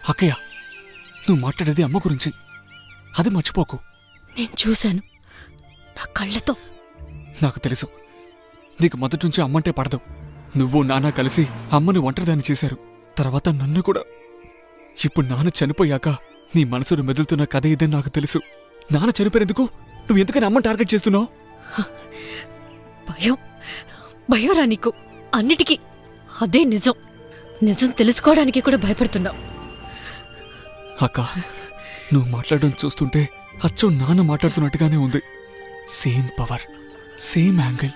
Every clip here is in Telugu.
అక్కయ్య, నువ్వు మాట్లాడేది అమ్మ గురించి, అది మర్చిపోకు. నేను చూశాను నా కళ్ళతో. నాకు తెలుసు, నీకు మొదటి నుంచి అమ్మంటే పడదు. నువ్వు నాన్న కలిసి అమ్మని ఒంటరిదాన్ని చేశారు, తర్వాత నన్ను కూడా. ఇప్పుడు నాన్న చనిపోయాక నీ మనసును మెదులుతున్న కథ ఇదని నాకు తెలుసు. నాన్న చనిపోయినందుకు నువ్వు ఎందుకని అమ్మని టార్గెట్ చేస్తున్నావు? భయం రా నీకు అన్నిటికీ. అదే నిజం. నిజం తెలుసుకోవడానికి కూడా భయపడుతున్నావు. అక్క, నువ్వు మాట్లాడడం చూస్తుంటే అచ్చం నాన్న మాట్లాడుతున్నట్టుగానే ఉంది. Same power, same angle.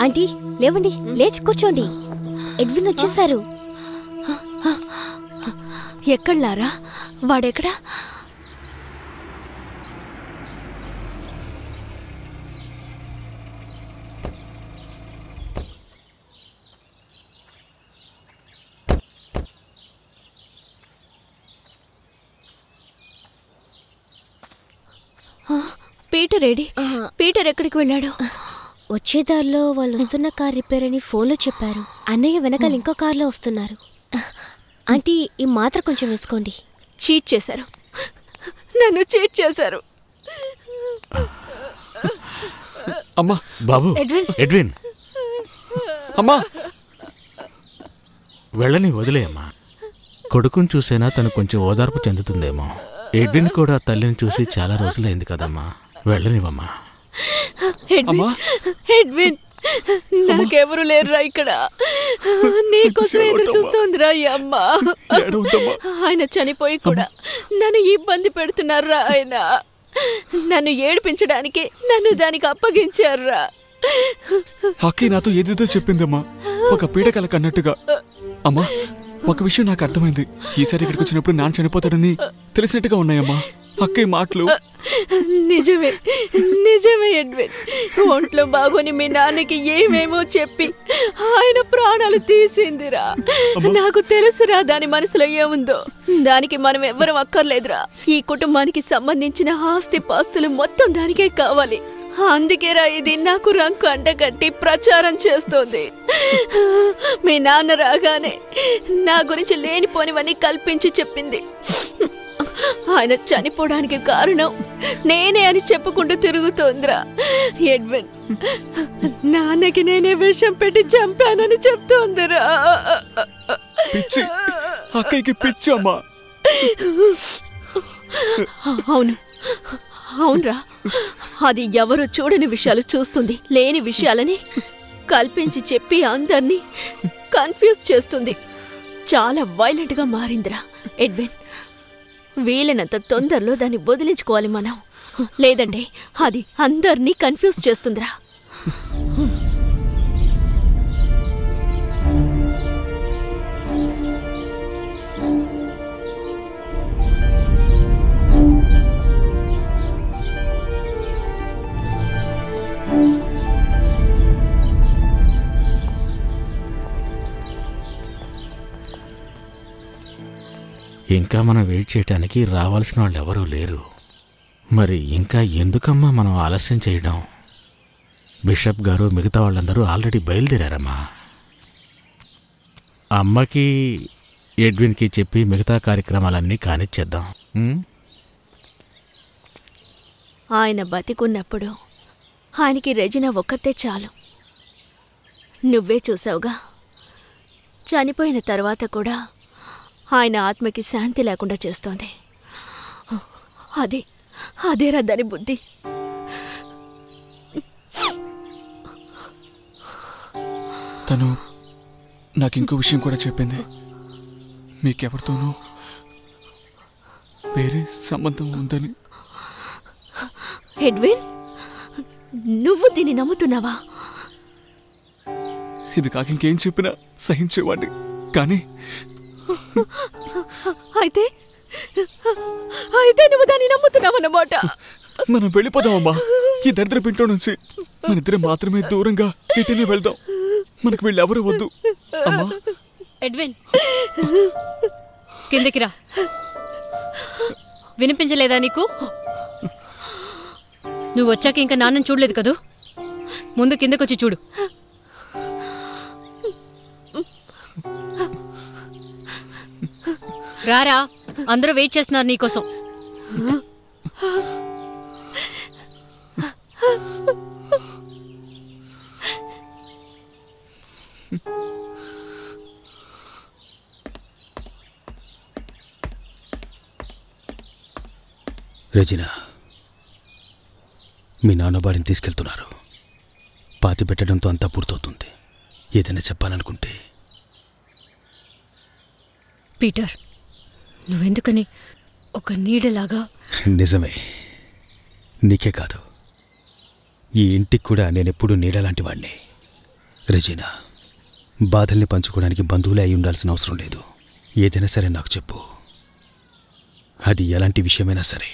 Aunty లేవండి, లేచి కూర్చోండి. ఎడ్విన్ వచ్చేసారు. ఎక్కడ్లారా? వాడెక్కడా? పీటర్ ఏడి? పీటర్ ఎక్కడికి వెళ్ళాడు? వచ్చేదారిలో వాళ్ళు వస్తున్న కార్ రిపేర్ అని ఫోన్లో చెప్పారు. అన్నయ్య వెనకాల ఇంకో కార్లో వస్తున్నారు. ఆంటీ, ఈ మాత్ర కొంచెం వేసుకోండి. చీట్ చేశారు, నన్ను చీట్ చేశారు. అమ్మా, బాబు, ఎడ్విన్ అమ్మా, వెళ్ళని వదిలేయమ్మా. కొడుకుని చూసైనా తను కొంచెం ఓదార్పు చెందుతుందేమో. ఎడ్విన్ కూడా తల్లిని చూసి చాలా రోజులైంది కదమ్మా, వెళ్ళనివమ్మా. ఎడ్విన్, నాకెవరు లేరురా ఇక్కడ. నీకోసం ఎదురు చూస్తోందిరా ఈ అమ్మ. ఆయన చనిపోయి కూడా నన్ను ఇబ్బంది పెడుతున్నారా ఆయన. నన్ను ఏడిపించడానికి నన్ను దానికి అప్పగించారురా. అక్కయ్య నాతో ఏదేదో చెప్పిందమ్మా, ఒక పీడకల కన్నట్టుగా. అమ్మా, ఒక విషయం నాకు అర్థమైంది. ఈసారి ఇక్కడికి వచ్చినప్పుడు నాన్న చనిపోతాడని తెలిసినట్టుగా ఉన్నాయమ్మా అక్కయ్య మాటలు. నిజమే నిజమే ఎడ్విన్. ఒంట్లో బాగోని మీ నాన్నకి ఏమేమో చెప్పి ఆయన ప్రాణాలు తీసిందిరా. నాకు తెలుసురా దాని మనసులో ఏముందో. దానికి మనం ఎవ్వరం అక్కర్లేదురా. ఈ కుటుంబానికి సంబంధించిన ఆస్తి పాస్తులు మొత్తం దానికే కావాలి. అందుకేరా ఇది నాకు రంకు అంటగట్టి ప్రచారం చేస్తోంది. మీ నాన్న రాగానే నా గురించి లేనిపోనివన్నీ కల్పించి చెప్పింది. ఆయన చనిపోవడానికి కారణం నేనే అని చెప్పుకుంటూ తిరుగుతోందిరా ఎడ్విన్. నాన్నకి నేనే విషం పెట్టి చంపానని చెప్తోందిరా. పిచ్చి, అక్కయ్యకి పిచ్చి అమ్మా. అవును అవునరా, అది ఎవరు చూడని విషయాలు చూస్తుంది. లేని విషయాలని కల్పించి చెప్పి అందర్నీ కన్ఫ్యూజ్ చేస్తుంది. చాలా వైలెంట్ గా మారిందిరా ఎడ్విన్. వీలైనంత తొందరలో దాన్ని వదిలించుకోవాలి మనం, లేదంటే అది అందర్నీ కన్ఫ్యూజ్ చేస్తుందిరా. ఇంకా మనం వెయిట్ చేయటానికి రావాల్సిన వాళ్ళు ఎవరూ లేరు. మరి ఇంకా ఎందుకమ్మా మనం ఆలస్యం చేయడం? బిషప్ గారు మిగతా వాళ్ళందరూ ఆల్రెడీ బయలుదేరారమ్మా. అమ్మకి ఎడ్విన్కి చెప్పి మిగతా కార్యక్రమాలన్నీ కానిచ్చేద్దాం. ఆయన బతికున్నప్పుడు ఆయనకి రెజినా ఒక్కతే చాలు. నువ్వే చూసావుగా, చనిపోయిన తర్వాత కూడా ఆయన ఆత్మకి శాంతి లేకుండా చేస్తోంది. అదేరా దాని బుద్ధి. తను నాకింకో విషయం కూడా చెప్పింది. మీకెవరితోనూ వేరే సంబంధం ఉందని. ఎడ్విన్, నువ్వు దీన్ని నమ్ముతున్నావా? ఇది కాకింకేం చెప్పినా సహించేవాడిని, కానీ అయితే అయితే నువ్వు దాన్ని నమ్ముతున్నావన్నమాట. మనం వెళ్ళిపోదామమ్మా ఈ దరిద్ర పింట్లో నుంచి. మన ఇద్దరం మాత్రమే దూరంగా ఎటునే వెళ్దాం. మనకు వీళ్ళెవరూ వద్దు అమ్మా. ఎడ్విన్ కిందకి రా. వినిపించలేదా నీకు? నువ్వు వచ్చాక ఇంకా నాన్నని చూడలేదు కదూ. ముందు కిందకొచ్చి చూడు. రారా, అందరూ వెయిట్ చేస్తున్నారు నీకోసం. రెజినా, మీ నాన్న బాడీని తీసుకెళ్తున్నారు. పాతి పెట్టడంతో అంతా పూర్తవుతుంది. ఏదైనా చెప్పాలనుకుంటే. పీటర్, నువ్వెందుకని ఒక నీడలాగా? నిజమే, నీకే కాదు ఈ ఇంటికి కూడా నేనెప్పుడూ నీడలాంటి వాణ్ణి. రెజినా, బాధల్ని పంచుకోవడానికి బంధువులే అయి ఉండాల్సిన అవసరం లేదు. ఏదైనా సరే నాకు చెప్పు. అది ఎలాంటి విషయమైనా సరే.